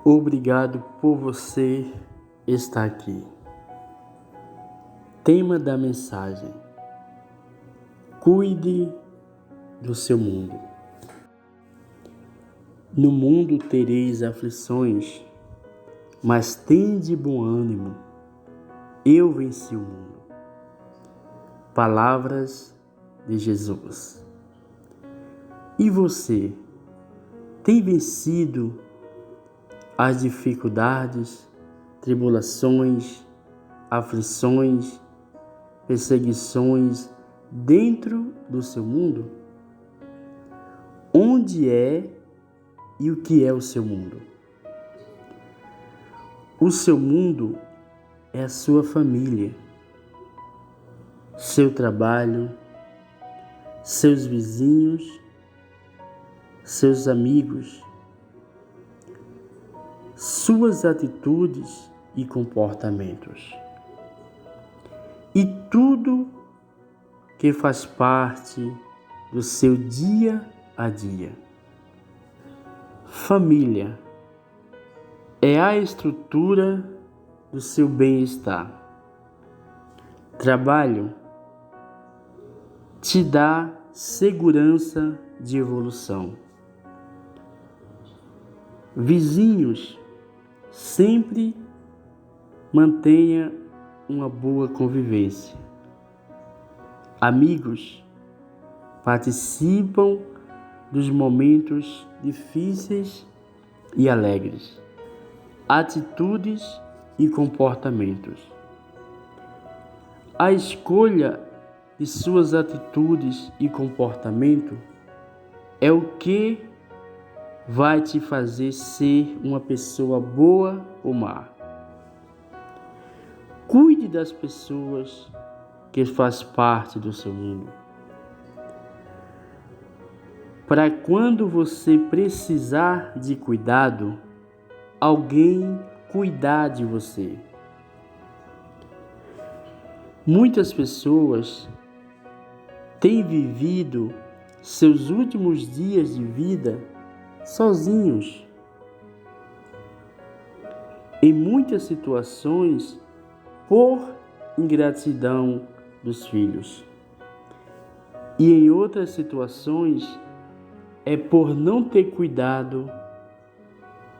Obrigado por você estar aqui. Tema da mensagem: cuide do seu mundo. No mundo tereis aflições, mas tende bom ânimo. Eu venci o mundo. Palavras de Jesus. E você tem vencido as dificuldades, tribulações, aflições, perseguições dentro do seu mundo? Onde é e o que é o seu mundo? O seu mundo é a sua família, seu trabalho, seus vizinhos, seus amigos, suas atitudes e comportamentos. E tudo que faz parte do seu dia a dia. Família é a estrutura do seu bem-estar. Trabalho te dá segurança de evolução. Vizinhos, sempre mantenha uma boa convivência. Amigos, participam dos momentos difíceis e alegres. Atitudes e comportamentos. A escolha de suas atitudes e comportamento é o que vai te fazer ser uma pessoa boa ou má. Cuide das pessoas que fazem parte do seu mundo, para quando você precisar de cuidado, alguém cuidar de você. Muitas pessoas têm vivido seus últimos dias de vida sozinhos. Em muitas situações, por ingratidão dos filhos. E em outras situações, é por não ter cuidado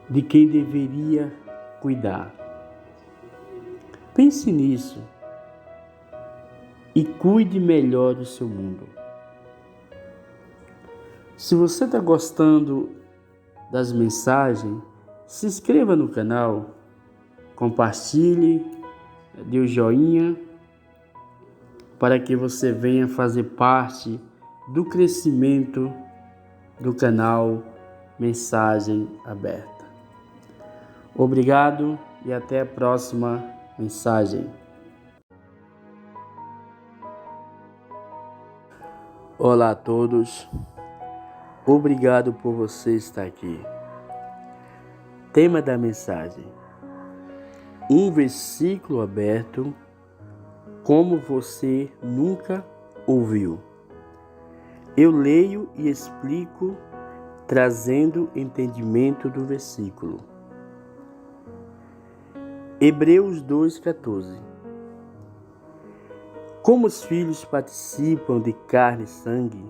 de quem deveria cuidar. Pense nisso e cuide melhor do seu mundo. Se você está gostando das mensagens, se inscreva no canal, compartilhe, dê o joinha, para que você venha fazer parte do crescimento do canal Mensagem Aberta. Obrigado e até a próxima mensagem. Olá a todos. Obrigado por você estar aqui. Tema da mensagem: um versículo aberto como você nunca ouviu. Eu leio e explico, trazendo entendimento do versículo. Hebreus 2,14. Como os filhos participam de carne e sangue,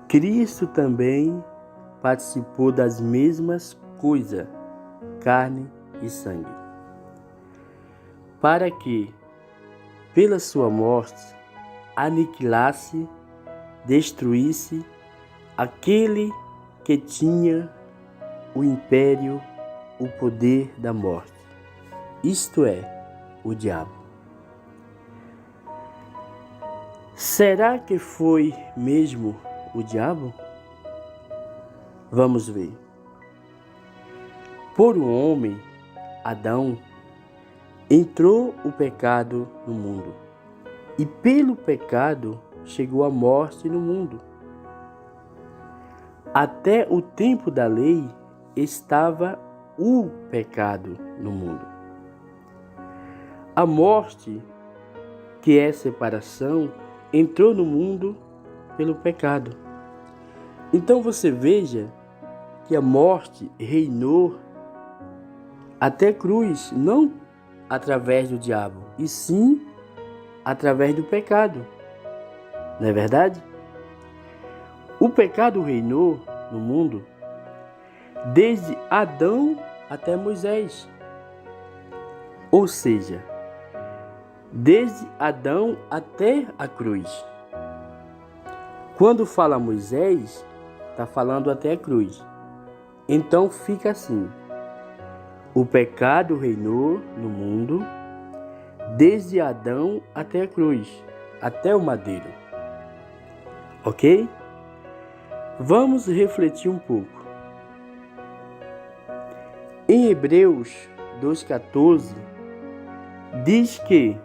Cristo também participou das mesmas coisas, carne e sangue, para que, pela sua morte, aniquilasse, destruísse aquele que tinha o império, o poder da morte, isto é, o diabo. Será que foi mesmo o diabo? Vamos ver. Por um homem, Adão, entrou o pecado no mundo, e pelo pecado chegou a morte no mundo. Até o tempo da lei estava o pecado no mundo. A morte, que é separação, entrou no mundo pelo pecado. Então você veja que a morte reinou até a cruz, não através do diabo, e sim através do pecado. Não é verdade? O pecado reinou no mundo desde Adão até Moisés. Ou seja, desde Adão até a cruz. Quando fala Moisés, está falando até a cruz. Então fica assim: o pecado reinou no mundo desde Adão até a cruz, até o madeiro. Ok? Vamos refletir um pouco. Em Hebreus 2,14 diz que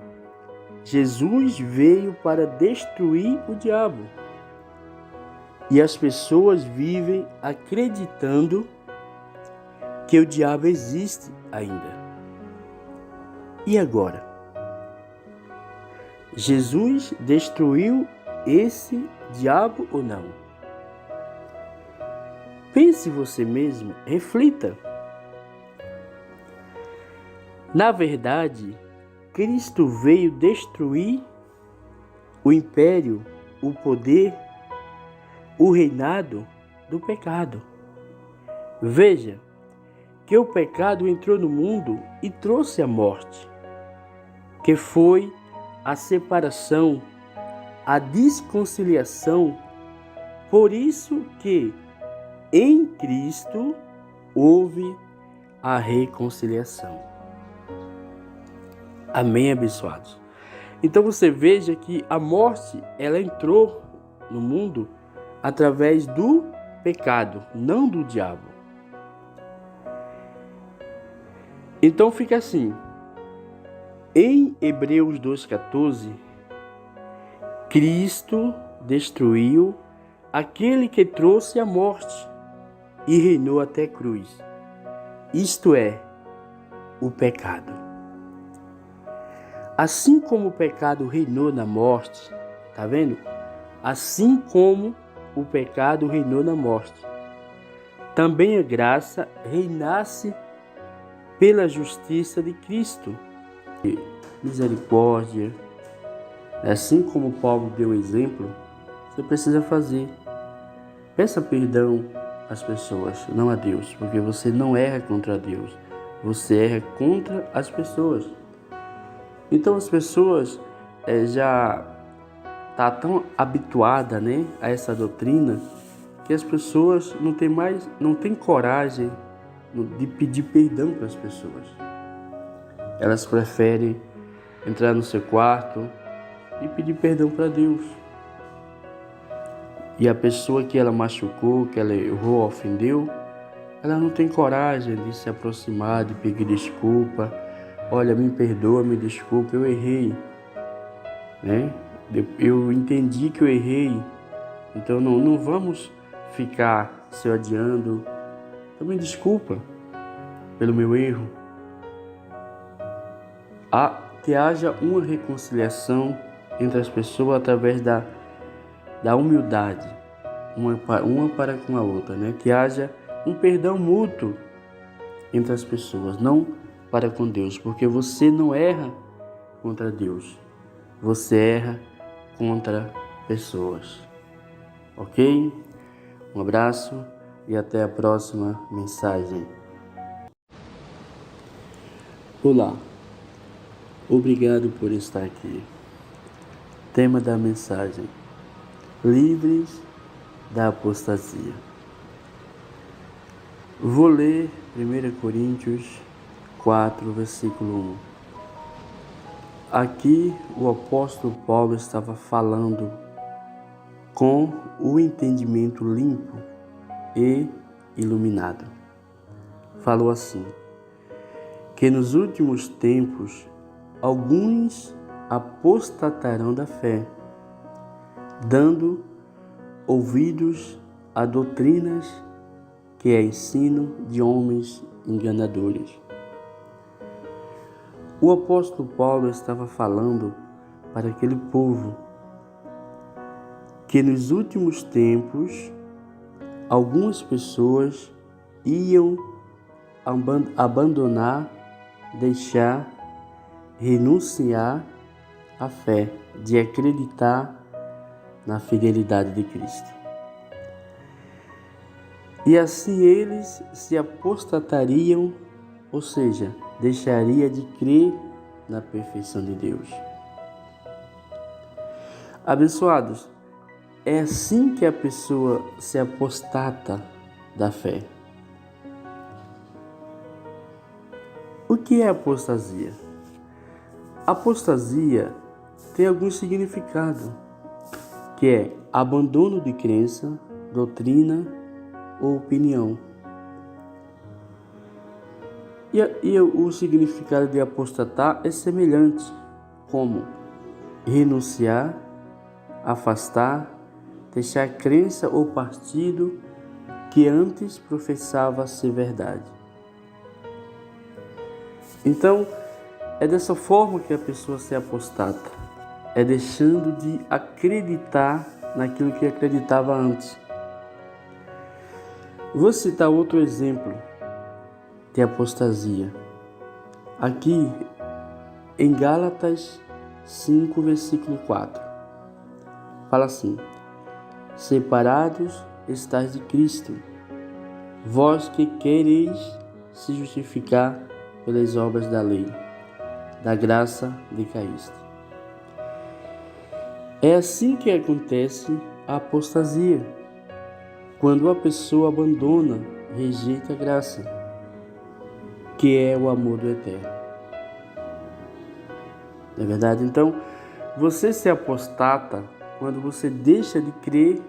Jesus veio para destruir o diabo. E as pessoas vivem acreditando que o diabo existe ainda. E agora? Jesus destruiu esse diabo ou não? Pense você mesmo, reflita. Na verdade, Cristo veio destruir o império, o poder, o reinado do pecado. Veja que o pecado entrou no mundo e trouxe a morte, que foi a separação, a desconciliação. Por isso que em Cristo houve a reconciliação. Amém, abençoados? Então você veja que a morte, ela entrou no mundo através do pecado, não do diabo. Então fica assim: em Hebreus 2,14, Cristo destruiu aquele que trouxe a morte e reinou até a cruz, isto é, o pecado. Assim como o pecado reinou na morte, tá vendo? Assim como o pecado reinou na morte, também a graça reinasse pela justiça de Cristo. Misericórdia. Assim como Paulo deu exemplo, você precisa fazer. Peça perdão às pessoas, não a Deus, porque você não erra contra Deus, você erra contra as pessoas. Então as pessoas já tá tão habituada, né, a essa doutrina, que as pessoas não têm coragem de pedir perdão para as pessoas. Elas preferem entrar no seu quarto e pedir perdão para Deus. E a pessoa que ela machucou, que ela errou, ofendeu, ela não tem coragem de se aproximar, de pedir desculpa. Olha, me perdoa, me desculpa, eu errei, né? Eu entendi que eu errei, então não vamos ficar se odiando. Então me desculpa pelo meu erro. Que haja uma reconciliação entre as pessoas através da humildade, uma para com a outra, né? Que haja um perdão mútuo entre as pessoas, não para com Deus, porque você não erra contra Deus, você erra contra pessoas. Ok? Um abraço e até a próxima mensagem. Olá, obrigado por estar aqui. Tema da mensagem: livres da apostasia. Vou ler 1 Coríntios 4, versículo 1. Aqui o apóstolo Paulo estava falando com o entendimento limpo e iluminado. Falou assim: que nos últimos tempos alguns apostatarão da fé, dando ouvidos a doutrinas que é ensino de homens enganadores. O apóstolo Paulo estava falando para aquele povo que nos últimos tempos algumas pessoas iam abandonar, deixar, renunciar à fé, de acreditar na fidelidade de Cristo. E assim eles se apostatariam, ou seja, deixaria de crer na perfeição de Deus. Abençoados, é assim que a pessoa se apostata da fé. O que é apostasia? Apostasia tem algum significado, que é abandono de crença, doutrina ou opinião. E o significado de apostatar é semelhante, como renunciar, afastar, deixar crença ou partido que antes professava ser verdade. Então, é dessa forma que a pessoa se apostata, é deixando de acreditar naquilo que acreditava antes. Vou citar outro exemplo de apostasia. Aqui em Gálatas 5, versículo 4. Fala assim: separados estáis de Cristo, vós que quereis se justificar pelas obras da lei, da graça decaíste. É assim que acontece a apostasia, quando a pessoa abandona, rejeita a graça, que é o amor do Eterno. Não é verdade? Então, você se apostata quando você deixa de crer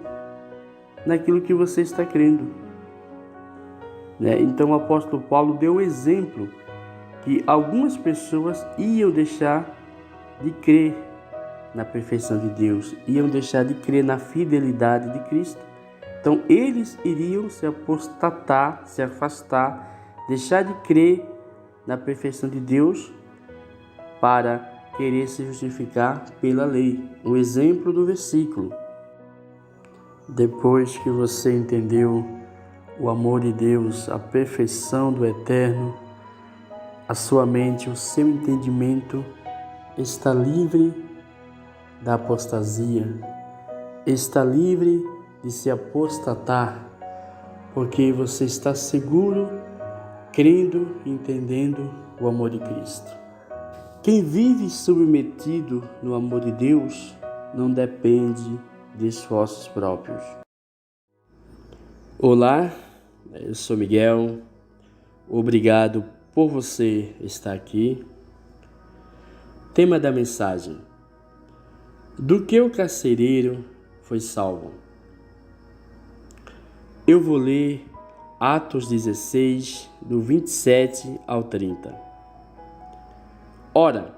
naquilo que você está crendo. Então, o apóstolo Paulo deu um exemplo que algumas pessoas iam deixar de crer na perfeição de Deus, iam deixar de crer na fidelidade de Cristo. Então, eles iriam se apostatar, se afastar, deixar de crer na perfeição de Deus para querer se justificar pela lei. Um exemplo do versículo. Depois que você entendeu o amor de Deus, a perfeição do Eterno, a sua mente, o seu entendimento está livre da apostasia, está livre de se apostatar, porque você está seguro, crendo e entendendo o amor de Cristo. Quem vive submetido no amor de Deus não depende de esforços próprios. Olá, eu sou Miguel, obrigado por você estar aqui. Tema da mensagem: do que o carcereiro foi salvo? Eu vou ler Atos 16, do 27 ao 30. Ora,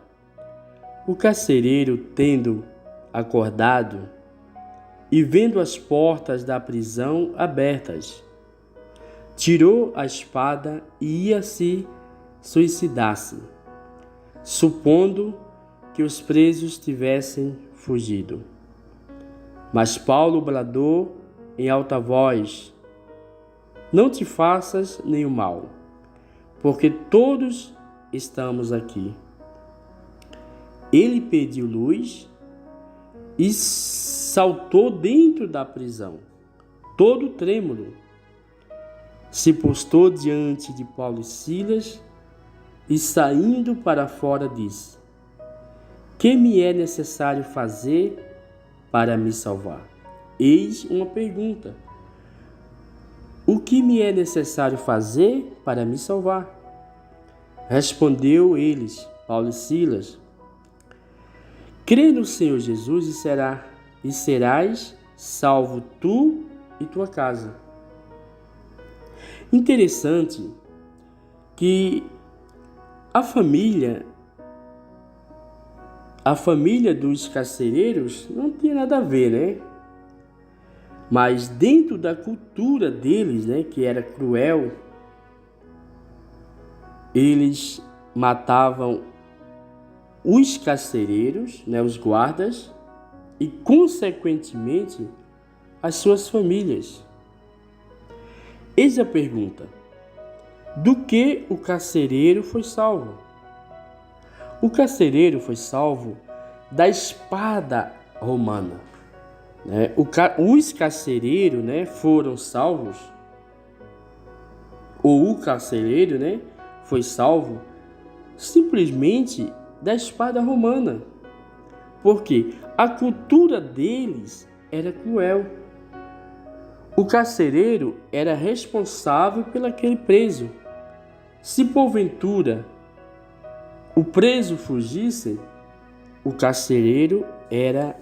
o carcereiro, tendo acordado e vendo as portas da prisão abertas, tirou a espada e ia se suicidar-se, supondo que os presos tivessem fugido. Mas Paulo bradou em alta voz: não te faças nenhum mal, porque todos estamos aqui. Ele pediu luz e saltou dentro da prisão, todo trêmulo. Se postou diante de Paulo e Silas e, saindo para fora, disse: que me é necessário fazer para me salvar? Eis uma pergunta: o que me é necessário fazer para me salvar? Respondeu eles, Paulo e Silas: crê no Senhor Jesus e serás salvo tu e tua casa. Interessante que a família dos carcereiros não tinha nada a ver, né? Mas dentro da cultura deles, né, que era cruel, eles matavam os carcereiros, né, os guardas, e consequentemente as suas famílias. Eis a pergunta: do que o carcereiro foi salvo. O carcereiro foi salvo da espada romana. Os carcereiros, foram salvos, ou o carcereiro, foi salvo simplesmente da espada romana, porque a cultura deles era cruel. O carcereiro era responsável pelo aquele preso. Se porventura o preso fugisse, o carcereiro era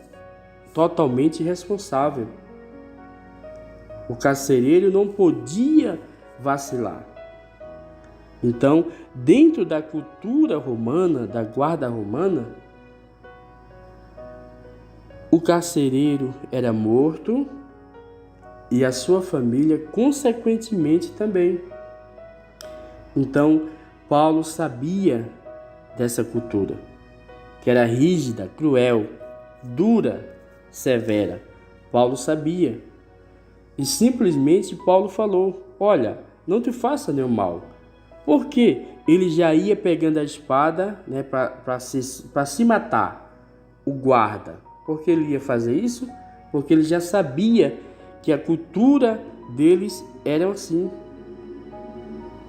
totalmente responsável. O carcereiro não podia vacilar. Então, dentro da cultura romana, da guarda romana, o carcereiro era morto e a sua família, consequentemente, também. Então, Paulo sabia dessa cultura, que era rígida, cruel, dura, severa. Paulo sabia. E simplesmente Paulo falou: olha, não te faça nenhum mal. Porque ele já ia pegando a espada, para se matar, o guarda. Por que ele ia fazer isso? Porque ele já sabia que a cultura deles era assim.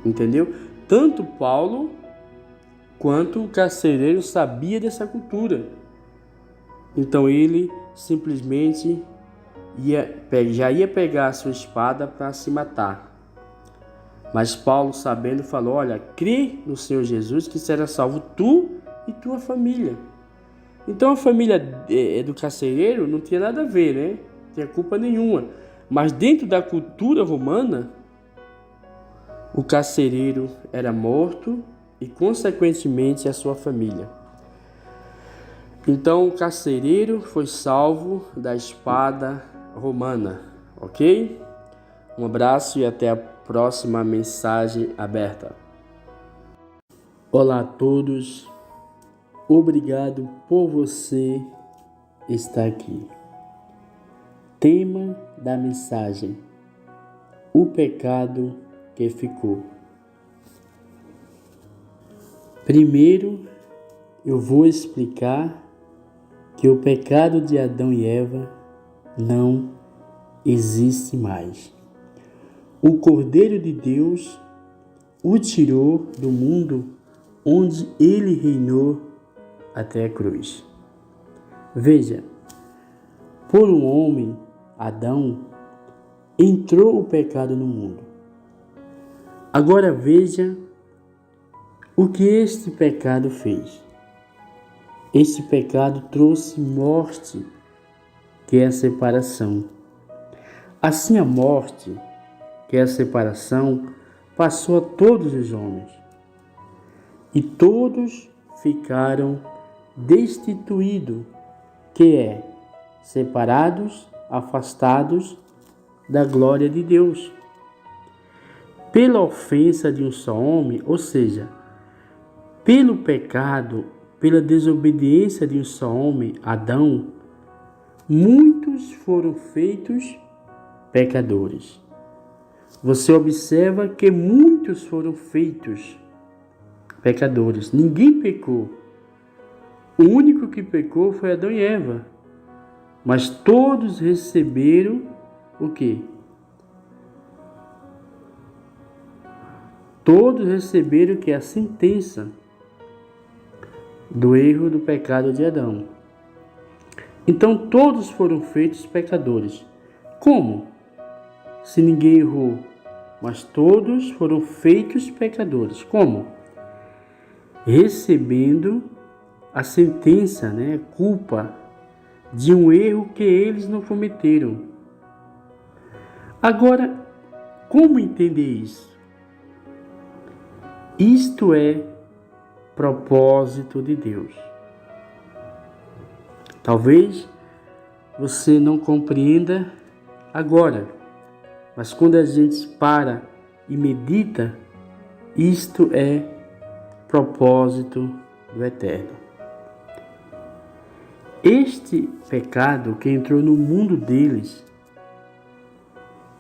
Entendeu? Tanto Paulo quanto o carcereiro sabia dessa cultura. Então ele simplesmente já ia pegar a sua espada para se matar. Mas Paulo, sabendo, falou: olha, crê no Senhor Jesus que será salvo tu e tua família. Então a família do carcereiro não tinha nada a ver, Não tinha culpa nenhuma. Mas dentro da cultura romana, o carcereiro era morto e, consequentemente, a sua família. Então o carcereiro foi salvo da espada romana, ok? Um abraço e até a próxima mensagem aberta. Olá a todos, obrigado por você estar aqui. Tema da mensagem: o pecado que ficou. Primeiro, eu vou explicar que o pecado de Adão e Eva não existe mais. O Cordeiro de Deus o tirou do mundo onde ele reinou até a cruz. Veja, por um homem, Adão, entrou o pecado no mundo. Agora veja o que este pecado fez. Este pecado trouxe morte, que é a separação. Assim a morte, que é a separação, passou a todos os homens. E todos ficaram destituídos, que é, separados, afastados da glória de Deus. Pela ofensa de um só homem, ou seja, pelo pecado, pela desobediência de um só homem, Adão, muitos foram feitos pecadores. Você observa que muitos foram feitos pecadores. Ninguém pecou. O único que pecou foi Adão e Eva. Mas todos receberam o quê? Todos receberam o que? A sentença do erro do pecado de Adão. Então todos foram feitos pecadores. Como? Se ninguém errou, mas todos foram feitos pecadores. Como? Recebendo a sentença, a culpa de um erro que eles não cometeram. Agora, como entender isso? Isto é propósito de Deus. Talvez você não compreenda agora, mas quando a gente para e medita, isto é propósito do Eterno. Este pecado que entrou no mundo deles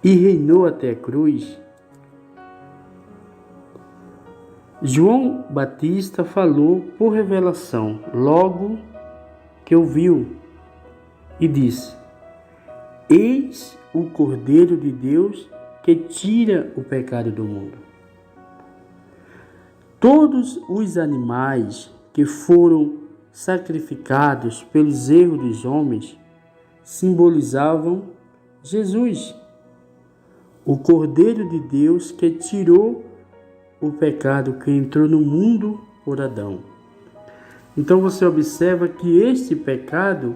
e reinou até a cruz, João Batista falou por revelação, logo que ouviu, e disse: Eis o Cordeiro de Deus que tira o pecado do mundo. Todos os animais que foram sacrificados pelos erros dos homens simbolizavam Jesus, o Cordeiro de Deus que tirou o pecado que entrou no mundo por Adão. Então você observa que este pecado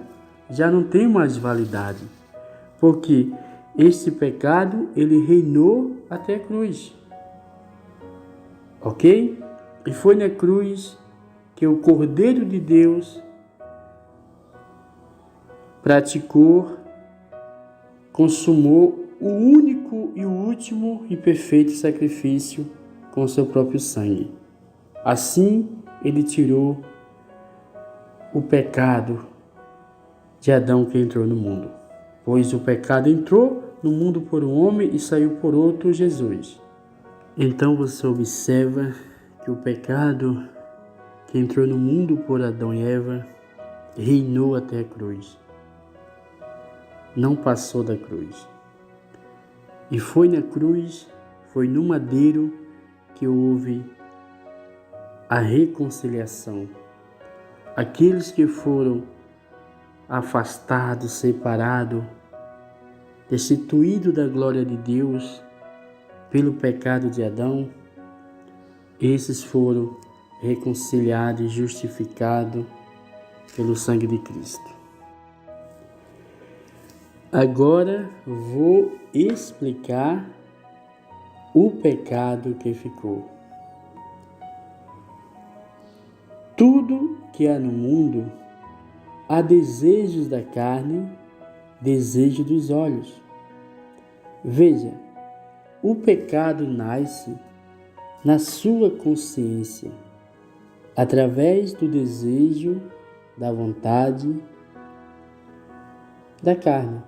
já não tem mais validade, porque este pecado ele reinou até a cruz. Ok? E foi na cruz que o Cordeiro de Deus praticou, consumou o único e o último e perfeito sacrifício com seu próprio sangue. Assim, ele tirou o pecado de Adão que entrou no mundo. Pois o pecado entrou no mundo por um homem e saiu por outro, Jesus. Então você observa que o pecado que entrou no mundo por Adão e Eva reinou até a cruz. Não passou da cruz. E foi na cruz, foi no madeiro que houve a reconciliação. Aqueles que foram afastados, separados, destituídos da glória de Deus pelo pecado de Adão, esses foram reconciliados e justificados pelo sangue de Cristo. Agora vou explicar o pecado que ficou. Tudo que há no mundo há desejos da carne, desejo dos olhos. Veja, o pecado nasce na sua consciência, através do desejo, da vontade, da carne,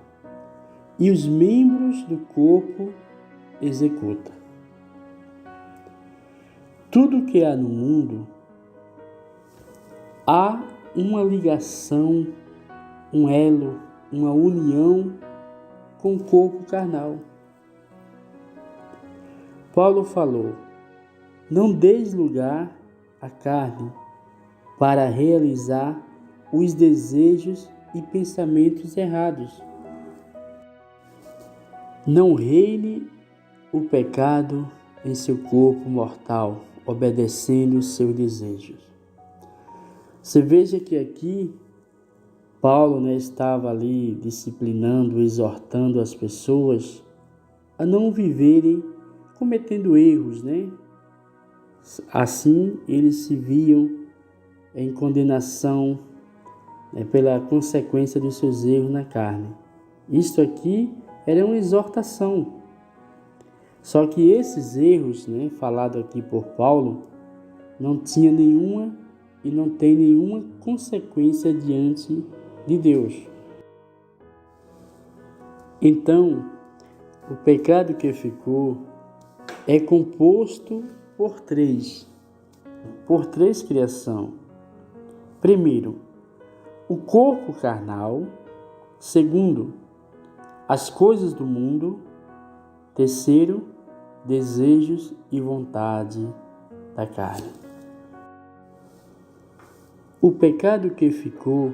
e os membros do corpo executam. Tudo que há no mundo há uma ligação, um elo, uma união com o corpo carnal. Paulo falou: não deis lugar à carne para realizar os desejos e pensamentos errados. Não reine o pecado em seu corpo mortal, obedecendo os seus desejos. Você veja que aqui Paulo estava ali disciplinando, exortando as pessoas a não viverem cometendo erros, Assim eles se viam em condenação pela consequência dos seus erros na carne. Isto aqui era uma exortação. Só que esses erros, falado aqui por Paulo, não tinha nenhuma e não tem nenhuma consequência diante de Deus. Então, o pecado que ficou é composto por três criações. Primeiro, o corpo carnal. Segundo, as coisas do mundo. Terceiro, desejos e vontade da carne. O pecado que ficou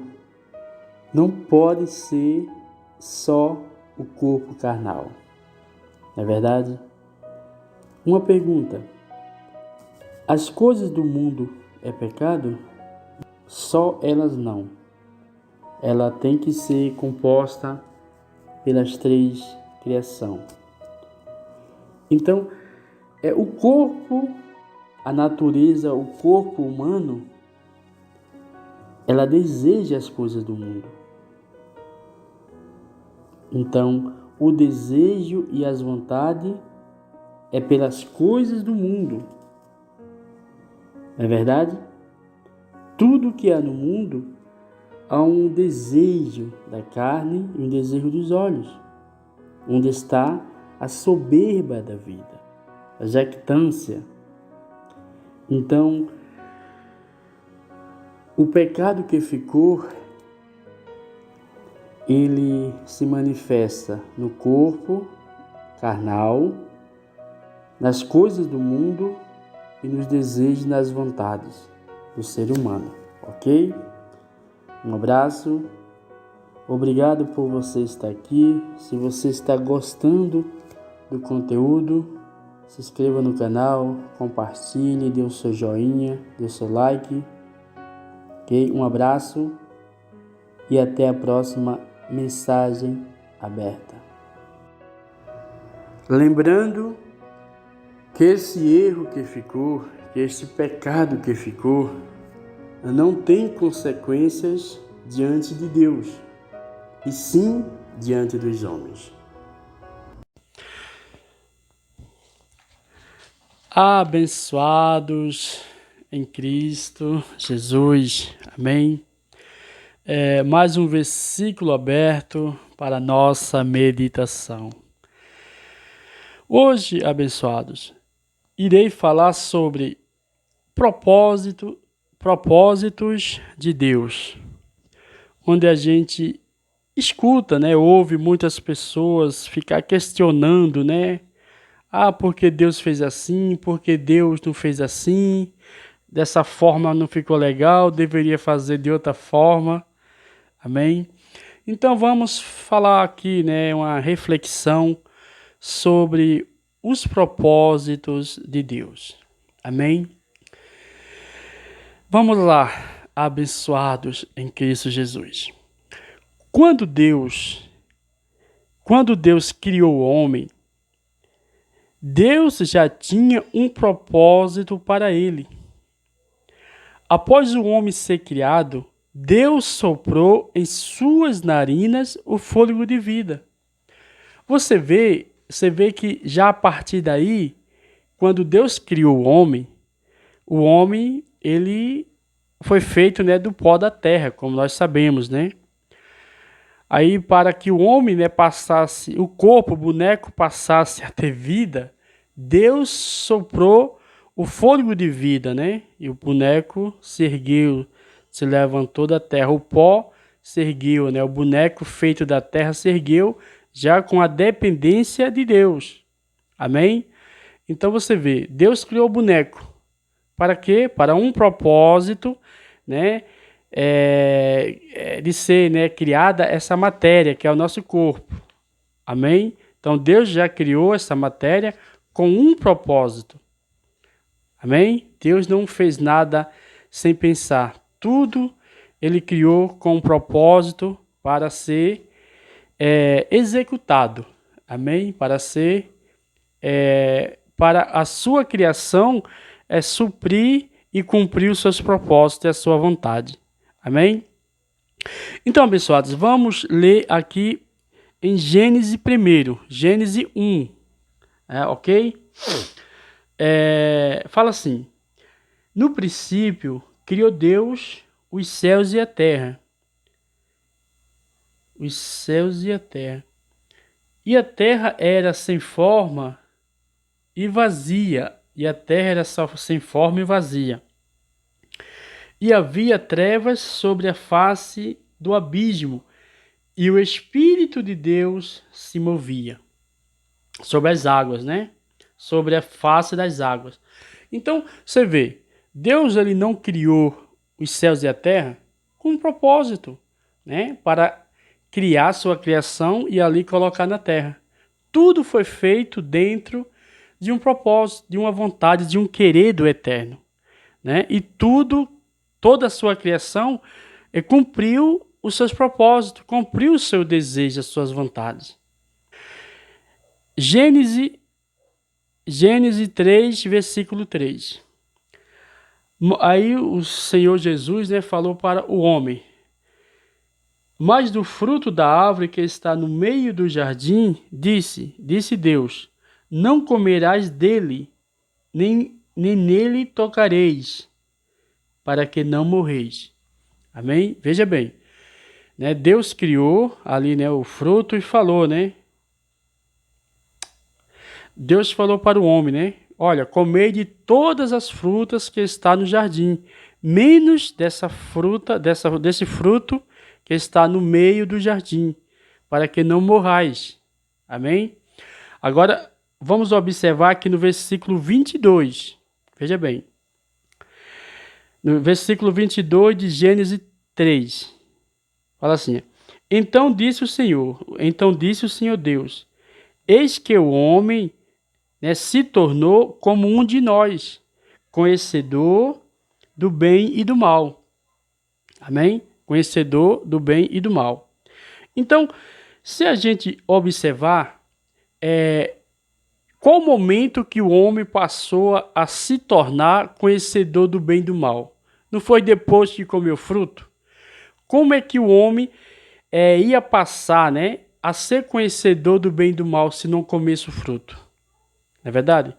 não pode ser só o corpo carnal. Não é verdade? Uma pergunta: as coisas do mundo é pecado? Só elas não. Ela tem que ser composta pelas três criações. Então, o corpo, a natureza, o corpo humano, ela deseja as coisas do mundo. Então, o desejo e as vontades é pelas coisas do mundo. Não é verdade? Tudo que há no mundo há um desejo da carne e um desejo dos olhos, onde está a soberba da vida, a jactância. Então, o pecado que ficou, ele se manifesta no corpo carnal, nas coisas do mundo e nos desejos e nas vontades do ser humano, ok? Um abraço, obrigado por você estar aqui. Se você está gostando do conteúdo, se inscreva no canal, compartilhe, dê o seu joinha, dê o seu like, ok? Um abraço e até a próxima mensagem aberta. Lembrando que esse erro que ficou, que esse pecado que ficou, não tem consequências diante de Deus, e sim diante dos homens. Abençoados em Cristo Jesus, amém? Mais um versículo aberto para a nossa meditação. Hoje, abençoados, irei falar sobre propósitos de Deus, onde a gente escuta, ouve muitas pessoas ficar questionando, porque Deus fez assim, porque Deus não fez assim, dessa forma não ficou legal, deveria fazer de outra forma, amém? Então vamos falar aqui, uma reflexão sobre os propósitos de Deus, amém? Vamos lá, abençoados em Cristo Jesus. Quando Deus criou o homem, Deus já tinha um propósito para ele. Após o homem ser criado, Deus soprou em suas narinas o fôlego de vida. Você vê que já a partir daí, quando Deus criou o homem ele foi feito, do pó da terra, como nós sabemos, Aí, para que o homem, passasse, o corpo, o boneco passasse a ter vida, Deus soprou o fôlego de vida, E o boneco se ergueu, se levantou da terra. O pó se ergueu, O boneco feito da terra se ergueu, já com a dependência de Deus. Amém? Então você vê, Deus criou o boneco. Para quê? Para um propósito, de ser criada essa matéria, que é o nosso corpo. Amém? Então, Deus já criou essa matéria com um propósito. Amém? Deus não fez nada sem pensar. Tudo Ele criou com um propósito para ser executado. Amém? Para a sua criação suprir e cumprir os seus propósitos e a sua vontade. Amém? Então, abençoados, vamos ler aqui em Gênesis primeiro, Gênesis 1, ok? Fala assim: no princípio criou Deus os céus e a terra. Os céus e a terra. E a terra era sem forma e vazia. E a terra era sem forma e vazia. E havia trevas sobre a face do abismo, e o Espírito de Deus se movia sobre as águas, Sobre a face das águas. Então, você vê, Deus ele não criou os céus e a terra com um propósito, Para criar sua criação e ali colocar na terra. Tudo foi feito dentro de um propósito, de uma vontade, de um querer do eterno, E toda a sua criação cumpriu os seus propósitos, cumpriu o seu desejo, as suas vontades. Gênesis 3, versículo 3. Aí o Senhor Jesus falou para o homem: mas do fruto da árvore que está no meio do jardim, disse Deus, não comerás dele, nem nele tocareis, para que não morreis. Amém? Veja bem, Deus criou ali, o fruto e falou, Deus falou para o homem, olha, comei de todas as frutas que está no jardim, menos desse fruto que está no meio do jardim, para que não morrais. Amém? Agora, vamos observar aqui no versículo 22. Veja bem. No versículo 22 de Gênesis 3. Fala assim: então disse o Senhor Deus, eis que o homem, né, se tornou como um de nós, conhecedor do bem e do mal. Amém? Conhecedor do bem e do mal. Então, se a gente observar, qual o momento que o homem passou a se tornar conhecedor do bem e do mal? Não foi depois que comeu fruto? Como é que o homem ia passar, né, a ser conhecedor do bem e do mal se não comesse o fruto? Não é verdade?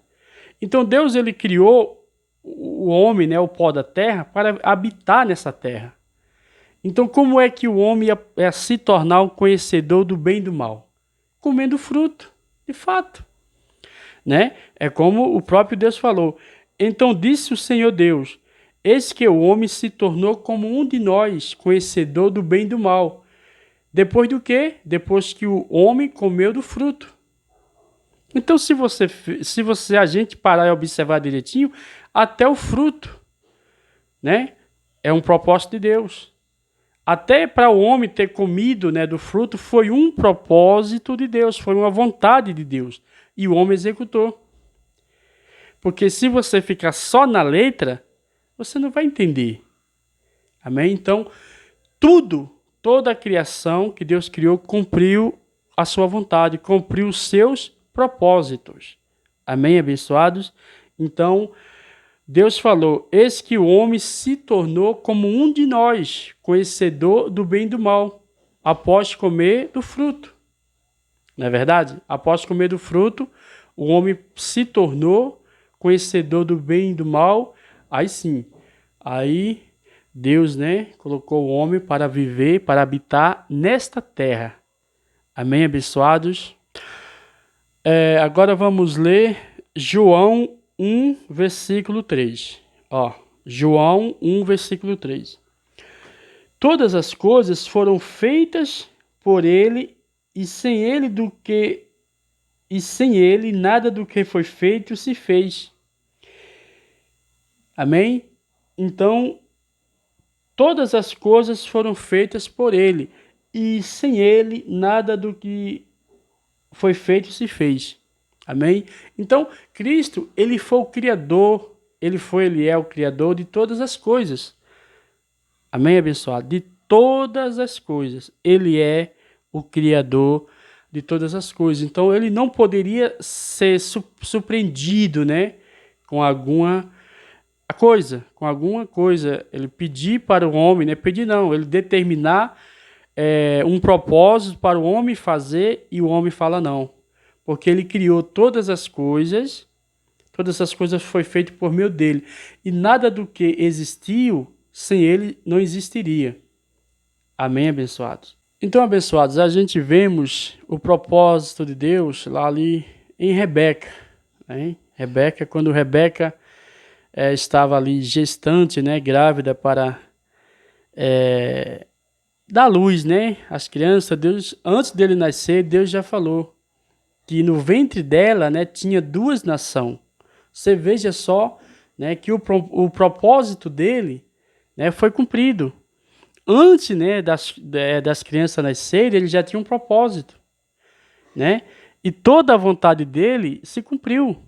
Então Deus ele criou o homem, né, o pó da terra, para habitar nessa terra. Então como é que o homem ia se tornar um conhecedor do bem e do mal? Comendo fruto, de fato. Né? É como o próprio Deus falou. Então disse o Senhor Deus, eis que o homem se tornou como um de nós, conhecedor do bem e do mal. Depois do quê? Depois que o homem comeu do fruto. Então, se a gente parar e observar direitinho, até o fruto, né, é um propósito de Deus. Até para o homem ter comido, né, do fruto foi um propósito de Deus, foi uma vontade de Deus. E o homem executou. Porque se você ficar só na letra, você não vai entender. Amém? Então, toda a criação que Deus criou cumpriu a sua vontade, cumpriu os seus propósitos. Amém, abençoados? Então, Deus falou, eis que o homem se tornou como um de nós, conhecedor do bem e do mal, após comer do fruto. Não é verdade? Após comer do fruto, o homem se tornou conhecedor do bem e do mal. Aí sim, aí Deus, né, colocou o homem para viver, para habitar nesta terra. Amém, abençoados? Agora vamos ler João 1, versículo 3. Ó, João 1, versículo 3. Todas as coisas foram feitas por ele, e sem ele nada do que foi feito se fez. Amém? Então, todas as coisas foram feitas por ele, e sem ele nada do que foi feito se fez. Amém? Então, Cristo, ele foi o Criador, ele é o Criador de todas as coisas. Amém, abençoado? De todas as coisas. Ele é o Criador de todas as coisas. Então, ele não poderia ser surpreendido, né, com alguma coisa. Ele pedir para o homem, né, pedir não, ele determinar um propósito para o homem fazer e o homem fala não. Porque ele criou todas as coisas foi feito por meio dele. E nada do que existiu, sem ele não existiria. Amém, abençoados? Então, abençoados, a gente vemos o propósito de Deus lá ali em Rebeca. Né? Quando Rebeca estava ali gestante, né, grávida para dar luz, né, às crianças. Deus, antes dele nascer, Deus já falou que no ventre dela, né, tinha duas nações. Você veja só, né, que o propósito dele, né, foi cumprido. Antes, né, das crianças nascerem, ele já tinha um propósito, né? E toda a vontade dele se cumpriu.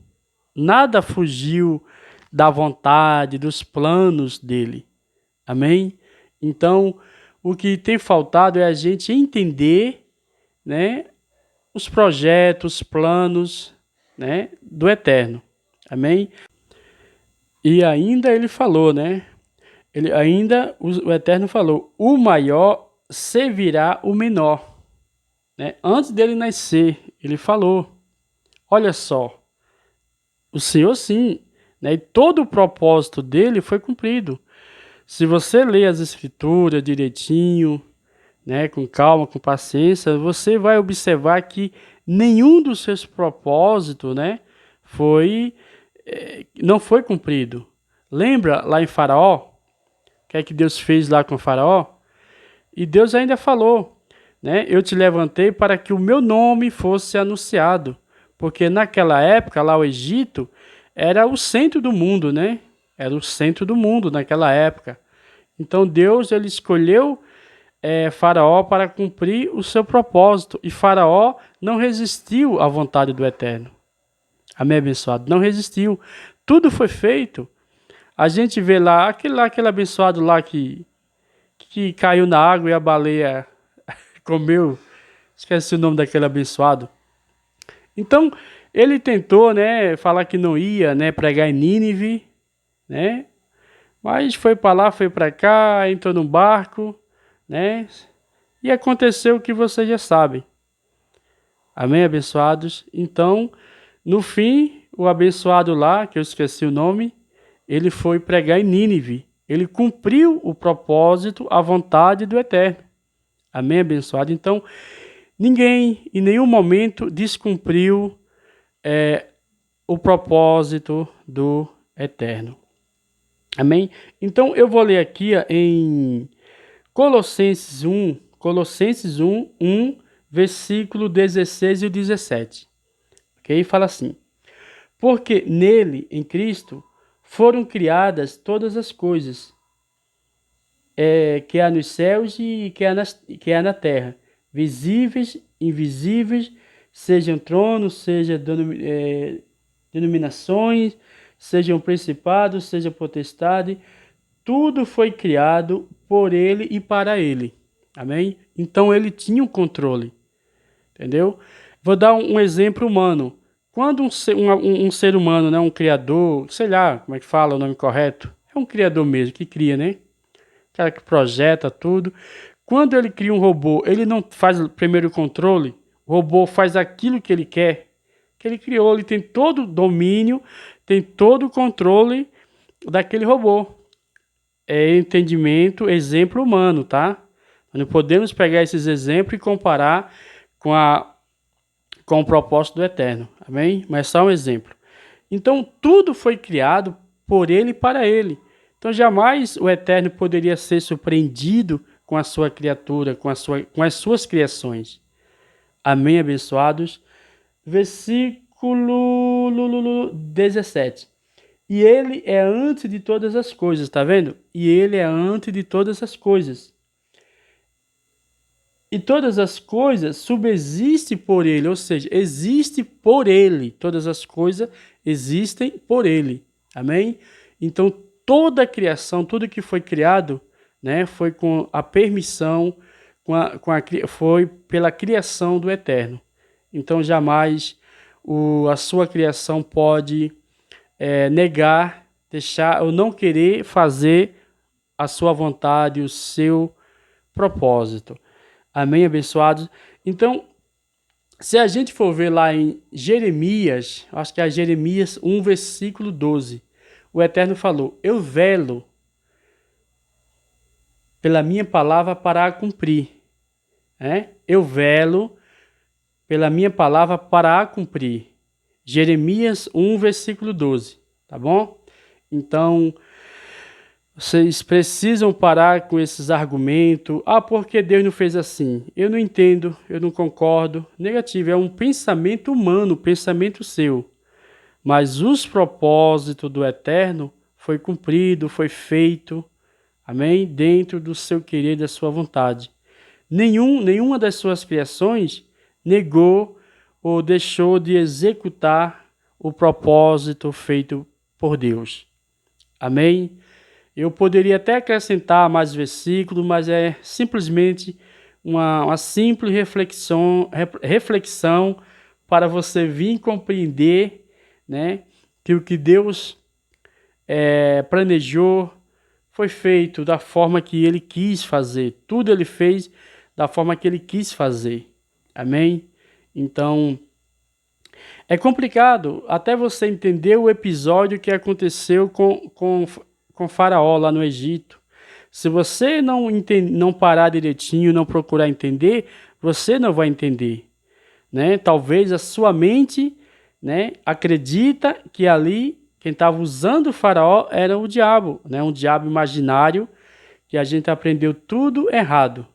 Nada fugiu da vontade, dos planos dele. Amém? Então, o que tem faltado é a gente entender, né, os projetos, os planos, né, do Eterno. Amém? E ainda ele falou, né? O Eterno falou, o maior servirá o menor. Né? Antes dele nascer, ele falou, olha só, o Senhor sim, né? E todo o propósito dele foi cumprido. Se você ler as escrituras direitinho, né, com calma, com paciência, você vai observar que nenhum dos seus propósitos, né, foi não foi cumprido. Lembra lá em Faraó? O que é que Deus fez lá com Faraó? E Deus ainda falou, né? Eu te levantei para que o meu nome fosse anunciado. Porque naquela época, lá o Egito, era o centro do mundo, né? Era o centro do mundo naquela época. Então Deus, ele escolheu Faraó para cumprir o seu propósito. E Faraó não resistiu à vontade do Eterno. Amém, abençoado? Não resistiu. Tudo foi feito. A gente vê lá, aquele abençoado lá que caiu na água e a baleia comeu. Esqueci o nome daquele abençoado. Então, ele tentou, né, falar que não ia, né, pregar em Nínive, né? Mas foi para lá, foi para cá, entrou num barco, né? E aconteceu o que vocês já sabem. Amém, abençoados? Então, no fim, o abençoado lá, que eu esqueci o nome, ele foi pregar em Nínive. Ele cumpriu o propósito, a vontade do Eterno. Amém, abençoado? Então, ninguém, em nenhum momento, descumpriu o propósito do Eterno. Amém? Então, eu vou ler aqui em Colossenses 1, versículo 16 e 17. Ok? Fala assim: porque nele, em Cristo, foram criadas todas as coisas, que há nos céus e que há na terra, visíveis, invisíveis, sejam tronos, sejam denominações, sejam principados, seja potestade, tudo foi criado por ele e para ele. Amém? Então ele tinha um controle. Entendeu? Vou dar um exemplo humano. Quando um ser humano, né, um criador, sei lá como é que fala o nome correto, é um criador mesmo, que cria, né? O cara que projeta tudo. Quando ele cria um robô, ele não faz primeiro o controle, o robô faz aquilo que ele quer, que ele criou, ele tem todo o domínio, tem todo o controle daquele robô. É entendimento, exemplo humano, tá? Nós não podemos pegar esses exemplos e comparar com o propósito do Eterno, amém? Mas só um exemplo. Então, tudo foi criado por ele e para ele. Então, jamais o Eterno poderia ser surpreendido com a sua criatura, com as suas criações. Amém, abençoados? Versículo 17. E ele é antes de todas as coisas, tá vendo? E ele é antes de todas as coisas. E todas as coisas subsistem por ele, ou seja, existe por ele. Todas as coisas existem por ele. Amém? Então, toda a criação, tudo que foi criado, né, foi com a permissão, foi pela criação do Eterno. Então, jamais a sua criação pode negar, deixar ou não querer fazer a sua vontade, o seu propósito. Amém, abençoados? Então, se a gente for ver lá em Jeremias, acho que é Jeremias 1, versículo 12, o Eterno falou: eu velo pela minha palavra para a cumprir. Eu velo pela minha palavra para a cumprir. Jeremias 1, versículo 12, tá bom? Então, vocês precisam parar com esses argumentos. Ah, porque Deus não fez assim? Eu não entendo, eu não concordo. Negativo, é um pensamento humano, um pensamento seu. Mas os propósitos do Eterno foi cumprido, foi feito, amém? Dentro do seu querer, da sua vontade. Nenhuma das suas criações negou ou deixou de executar o propósito feito por Deus. Amém? Eu poderia até acrescentar mais versículos, mas é simplesmente uma simples reflexão para você vir compreender, né, que o que Deus planejou foi feito da forma que Ele quis fazer. Tudo Ele fez da forma que Ele quis fazer. Amém? Então, é complicado até você entender o episódio que aconteceu com Faraó lá no Egito. Se você não parar direitinho, não procurar entender, você não vai entender, né? Talvez a sua mente, né, acredita que ali quem estava usando o faraó era o diabo, né? Um diabo imaginário que a gente aprendeu tudo errado.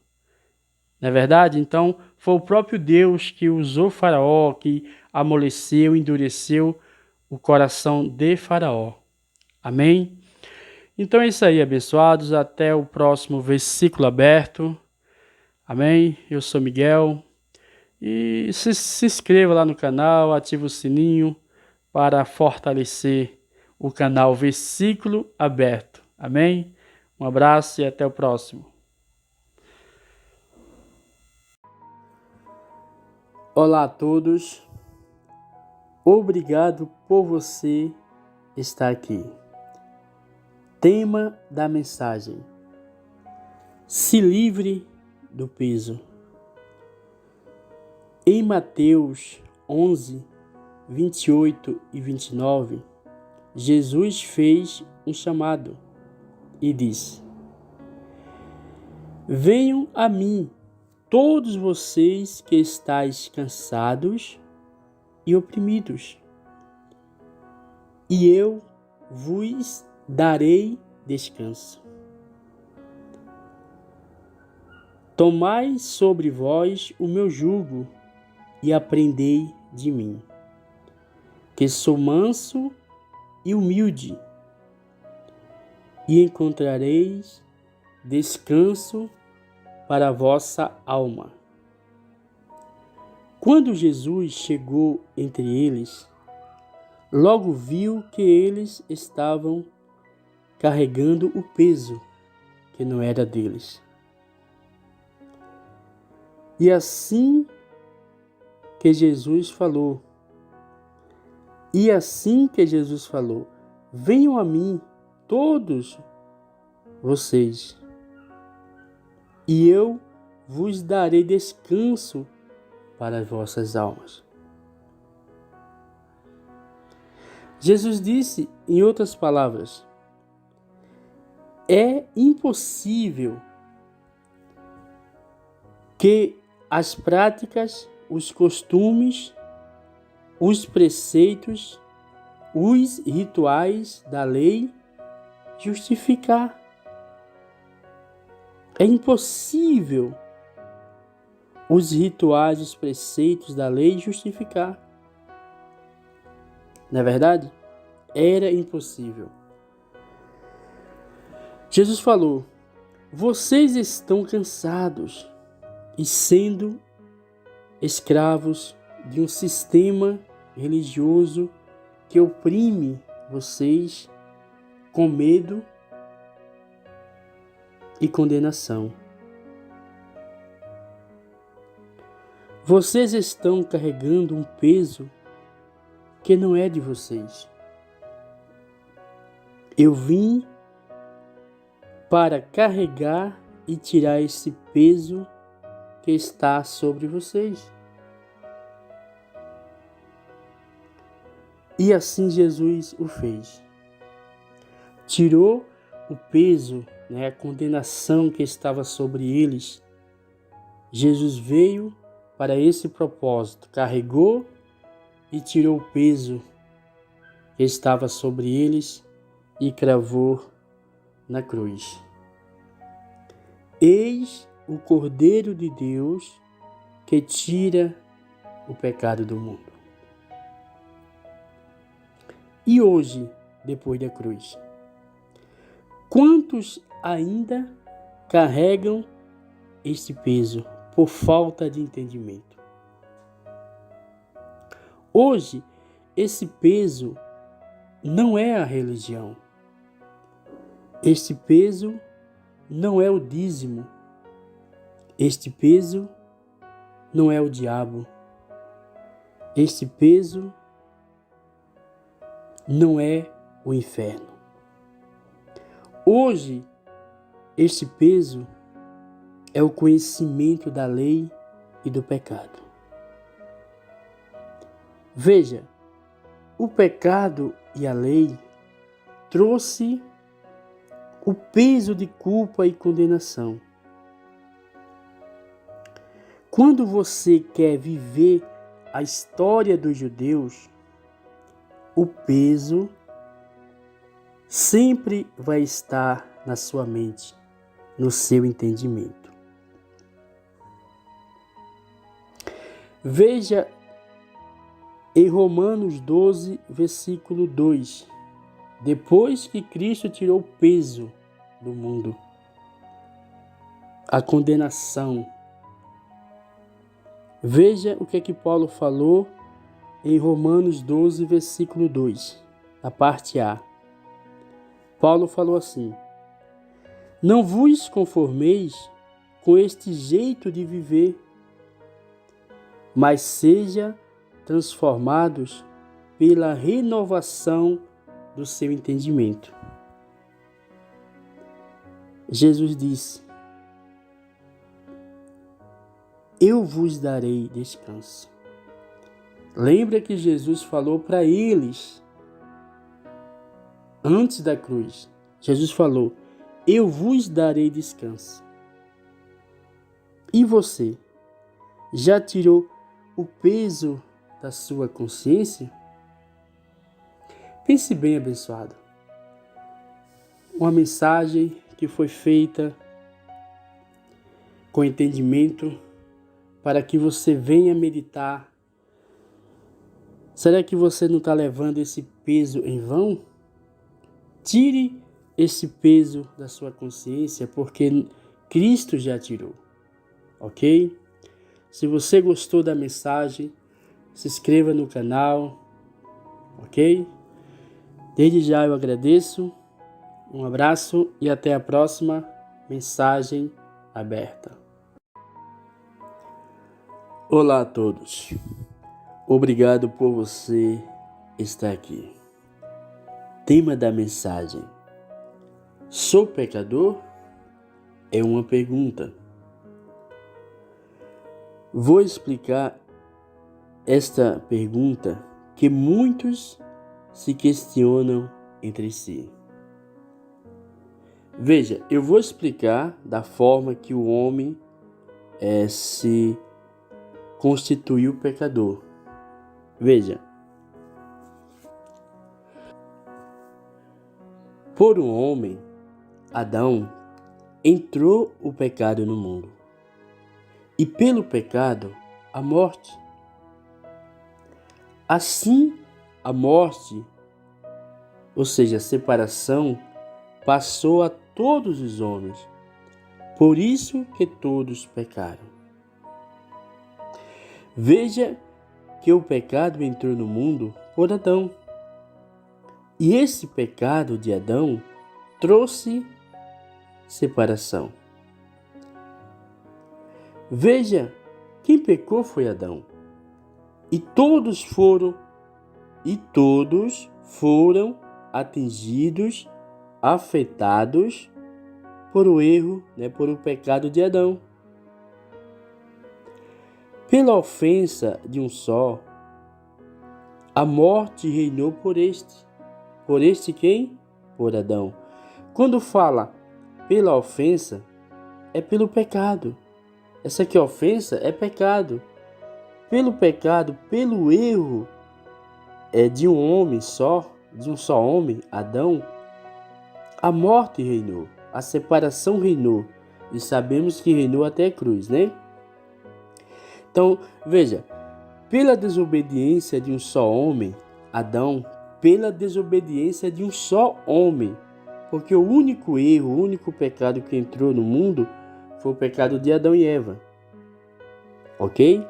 Não é verdade? Então, foi o próprio Deus que usou o faraó, que amoleceu, endureceu o coração de faraó. Amém? Então é isso aí, abençoados. Até o próximo versículo aberto. Amém? Eu sou Miguel. E se inscreva lá no canal, ative o sininho para fortalecer o canal Versículo Aberto. Amém? Um abraço e até o próximo. Olá a todos. Obrigado por você estar aqui. Tema da mensagem: se livre do peso. Em Mateus 11, 28 e 29, Jesus fez um chamado e disse: venham a mim, todos vocês que estáis cansados e oprimidos, e eu vos darei descanso. Tomai sobre vós o meu jugo e aprendei de mim, que sou manso e humilde, e encontrareis descanso para a vossa alma. Quando Jesus chegou entre eles, logo viu que eles estavam carregando o peso que não era deles. E assim que Jesus falou, venham a mim todos vocês, e eu vos darei descanso para as vossas almas. Jesus disse, em outras palavras, é impossível que as práticas, os costumes, os preceitos, os rituais da lei justificar. É impossível os rituais, os preceitos da lei justificar. Não é verdade? Era impossível. Jesus falou: vocês estão cansados e sendo escravos de um sistema religioso que oprime vocês com medo e condenação. Vocês estão carregando um peso que não é de vocês. Eu vim para carregar e tirar esse peso que está sobre vocês. E assim Jesus o fez. Tirou o peso, a condenação que estava sobre eles. Jesus veio para esse propósito, carregou e tirou o peso que estava sobre eles e cravou na cruz. Eis o Cordeiro de Deus que tira o pecado do mundo. E hoje, depois da cruz, quantos ainda carregam este peso por falta de entendimento? Hoje, esse peso não é a religião. Este peso não é o dízimo. Este peso não é o diabo. Este peso não é o inferno. Hoje, este peso é o conhecimento da lei e do pecado. Veja, o pecado e a lei trouxe o peso de culpa e condenação. Quando você quer viver a história dos judeus, o peso sempre vai estar na sua mente, no seu entendimento. Veja em Romanos 12, versículo 2, depois que Cristo tirou o peso do mundo, a condenação. Veja o que é que Paulo falou em Romanos 12, versículo 2, na parte A. Paulo falou assim: não vos conformeis com este jeito de viver, mas seja transformados pela renovação do seu entendimento. Jesus disse: eu vos darei descanso. Lembra que Jesus falou para eles, antes da cruz, Jesus falou: eu vos darei descanso. E você, já tirou o peso da sua consciência? Pense bem, abençoado. Uma mensagem que foi feita com entendimento para que você venha meditar. Será que você não está levando esse peso em vão? Tire esse peso da sua consciência, porque Cristo já tirou, ok? Se você gostou da mensagem, se inscreva no canal, ok? Desde já eu agradeço, um abraço e até a próxima mensagem aberta. Olá a todos, obrigado por você estar aqui. Tema da mensagem: sou pecador? É uma pergunta. Vou explicar esta pergunta que muitos se questionam entre si. Veja, eu vou explicar da forma que o homem se constituiu pecador. Veja, por um homem, Adão, entrou o pecado no mundo, e pelo pecado, a morte. Assim, a morte, ou seja, a separação, passou a todos os homens. Por isso que todos pecaram. Veja que o pecado entrou no mundo por Adão. E esse pecado de Adão trouxe separação. Veja, quem pecou foi Adão. E todos foram atingidos, afetados por o erro, por o pecado de Adão. Pela ofensa de um só, a morte reinou por este. Por este quem? Por Adão. Quando fala pela ofensa, é pelo pecado. Essa aqui ofensa é pecado. Pelo pecado, pelo erro de um homem só, de um só homem, Adão, a morte reinou, a separação reinou. E sabemos que reinou até a cruz, né? Então, veja, pela desobediência de um só homem, Adão, pela desobediência de um só homem, porque o único erro, o único pecado que entrou no mundo foi o pecado de Adão e Eva, ok?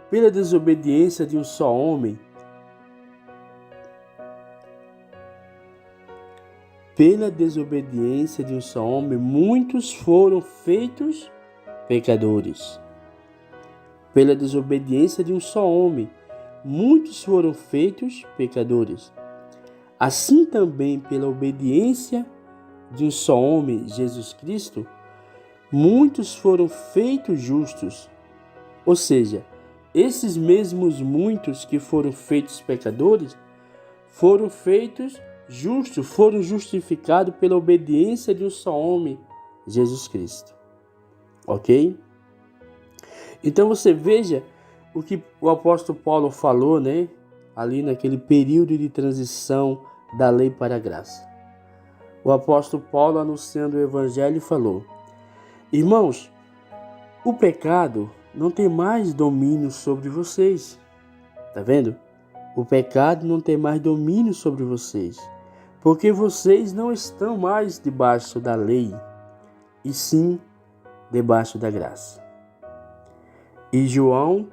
Pela desobediência de um só homem, muitos foram feitos pecadores. Pela desobediência de um só homem, muitos foram feitos pecadores. Assim também, pela obediência de um só homem, Jesus Cristo, muitos foram feitos justos. Ou seja, esses mesmos muitos que foram feitos pecadores, foram feitos justos, foram justificados pela obediência de um só homem, Jesus Cristo. Ok? Então você veja o que o apóstolo Paulo falou, ali naquele período de transição da lei para a graça. O apóstolo Paulo, anunciando o evangelho, falou: irmãos, o pecado não tem mais domínio sobre vocês. Tá vendo? O pecado não tem mais domínio sobre vocês, porque vocês não estão mais debaixo da lei, e sim debaixo da graça. E João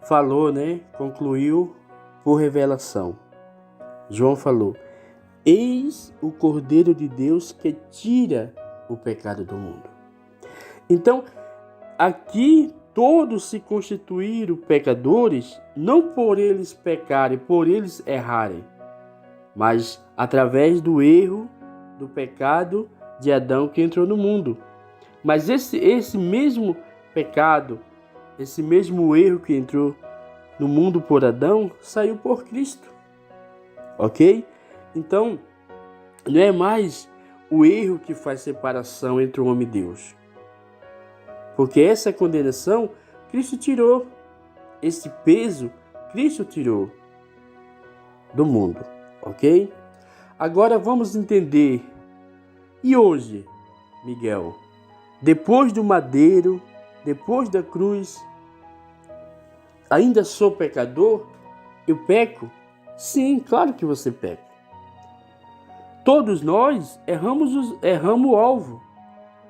falou, concluiu por revelação. João falou: eis o Cordeiro de Deus que tira o pecado do mundo. Então, aqui todos se constituíram pecadores, não por eles pecarem, por eles errarem, mas através do erro, do pecado de Adão que entrou no mundo. Mas esse mesmo pecado, esse mesmo erro que entrou no mundo por Adão, saiu por Cristo. Ok? Então, não é mais o erro que faz separação entre o homem e Deus. Porque essa condenação, Cristo tirou. Esse peso, Cristo tirou do mundo. Ok? Agora vamos entender. E hoje, Miguel, depois do madeiro, depois da cruz, ainda sou pecador? Eu peco? Sim, claro que você peca. Todos nós erramos o alvo.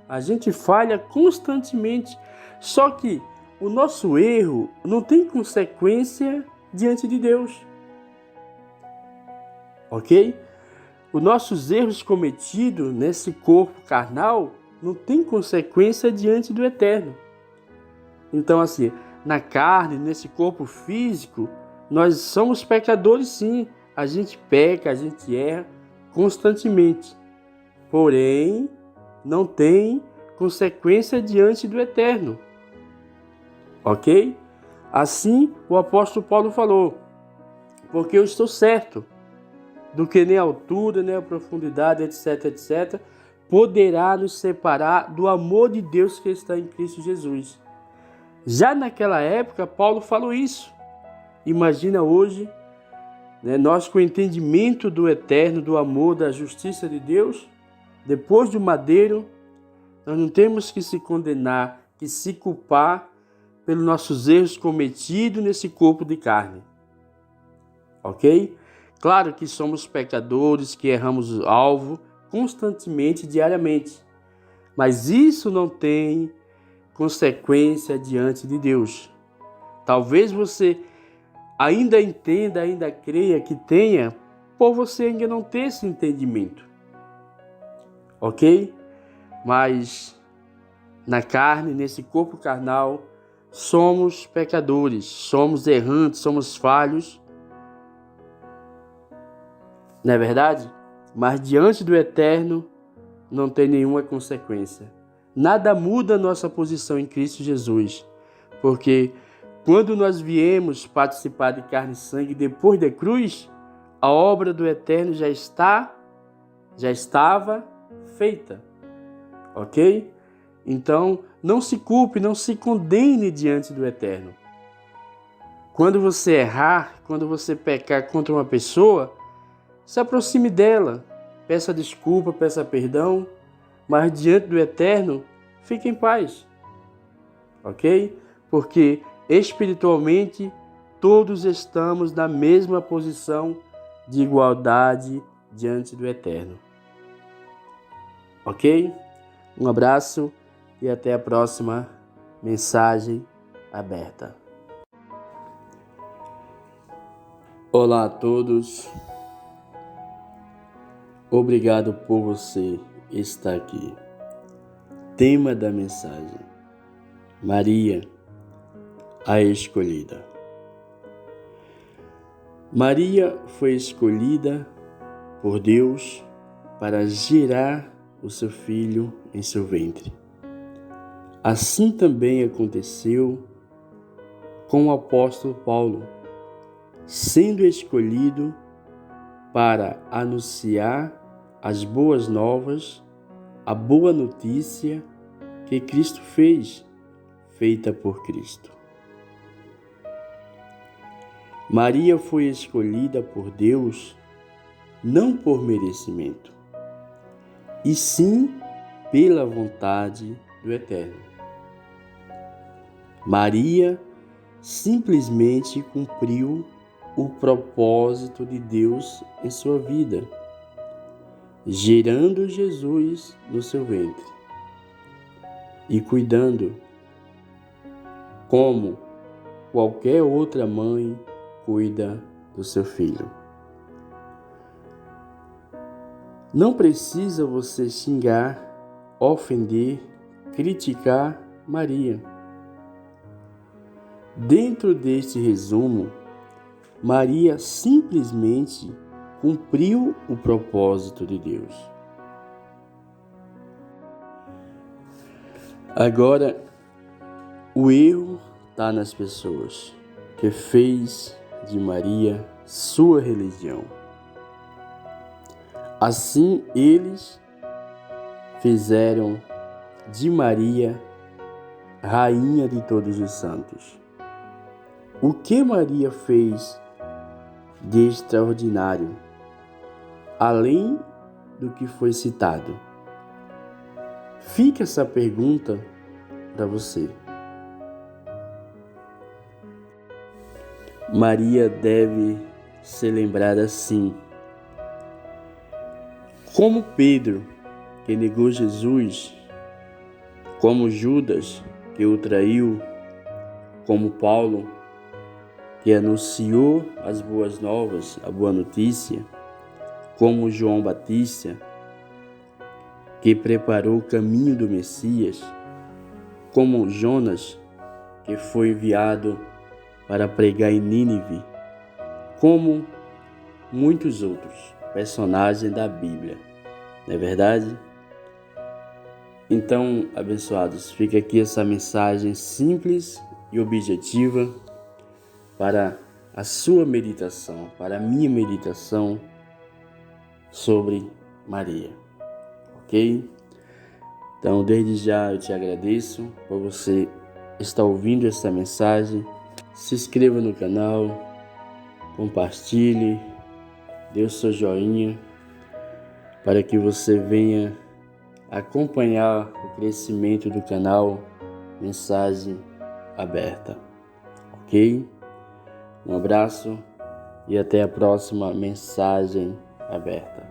A gente falha constantemente. Só que o nosso erro não tem consequência diante de Deus. Ok? Os nossos erros cometidos nesse corpo carnal não tem consequência diante do Eterno. Então, assim, na carne, nesse corpo físico, nós somos pecadores, sim. A gente peca, a gente erra constantemente. Porém, não tem consequência diante do Eterno. Ok? Assim, o apóstolo Paulo falou: porque eu estou certo do que nem a altura, nem a profundidade, etc, etc, poderá nos separar do amor de Deus que está em Cristo Jesus. Já naquela época, Paulo falou isso. Imagina hoje, nós com o entendimento do eterno, do amor, da justiça de Deus, depois do madeiro, nós não temos que se condenar, que se culpar pelos nossos erros cometidos nesse corpo de carne. Ok? Claro que somos pecadores, que erramos o alvo constantemente, diariamente. Mas isso não tem consequência diante de Deus. Talvez você ainda entenda, ainda creia que tenha, por você ainda não ter esse entendimento. Ok? Mas na carne, nesse corpo carnal, somos pecadores, somos errantes, somos falhos. Não é verdade? Mas diante do Eterno não tem nenhuma consequência. Nada muda a nossa posição em Cristo Jesus. Porque quando nós viemos participar de carne e sangue depois da cruz, a obra do Eterno já estava feita. Ok? Então, não se culpe, não se condene diante do Eterno. Quando você errar, quando você pecar contra uma pessoa, se aproxime dela, peça desculpa, peça perdão, mas diante do Eterno, fique em paz. Ok? Porque espiritualmente todos estamos na mesma posição de igualdade diante do Eterno. Ok? Um abraço e até a próxima mensagem aberta. Olá a todos. Obrigado por você estar aqui. Tema da mensagem: Maria, a escolhida. Maria foi escolhida por Deus para gerar o seu filho em seu ventre. Assim também aconteceu com o apóstolo Paulo, sendo escolhido para anunciar as boas novas, a boa notícia que Cristo fez, feita por Cristo. Maria foi escolhida por Deus não por merecimento, e sim pela vontade do Eterno. Maria simplesmente cumpriu o propósito de Deus em sua vida, gerando Jesus no seu ventre e cuidando como qualquer outra mãe cuida do seu filho. Não precisa você xingar, ofender, criticar Maria. Dentro deste resumo, Maria simplesmente cumpriu o propósito de Deus. Agora, o erro está nas pessoas que fez de Maria sua religião. Assim, eles fizeram de Maria rainha de todos os santos. O que Maria fez de extraordinário, além do que foi citado? Fica essa pergunta para você. Maria deve ser lembrada assim. Como Pedro, que negou Jesus, como Judas, que o traiu, como Paulo, que anunciou as boas novas, a boa notícia, como João Batista, que preparou o caminho do Messias, como Jonas, que foi enviado para pregar em Nínive, como muitos outros personagens da Bíblia, não é verdade? Então, abençoados, fica aqui essa mensagem simples e objetiva para a sua meditação, para a minha meditação sobre Maria, ok? Então, desde já eu te agradeço por você estar ouvindo essa mensagem. Se inscreva no canal, compartilhe, dê o seu joinha para que você venha acompanhar o crescimento do canal Mensagem Aberta, ok? Um abraço e até a próxima Mensagem Aberta.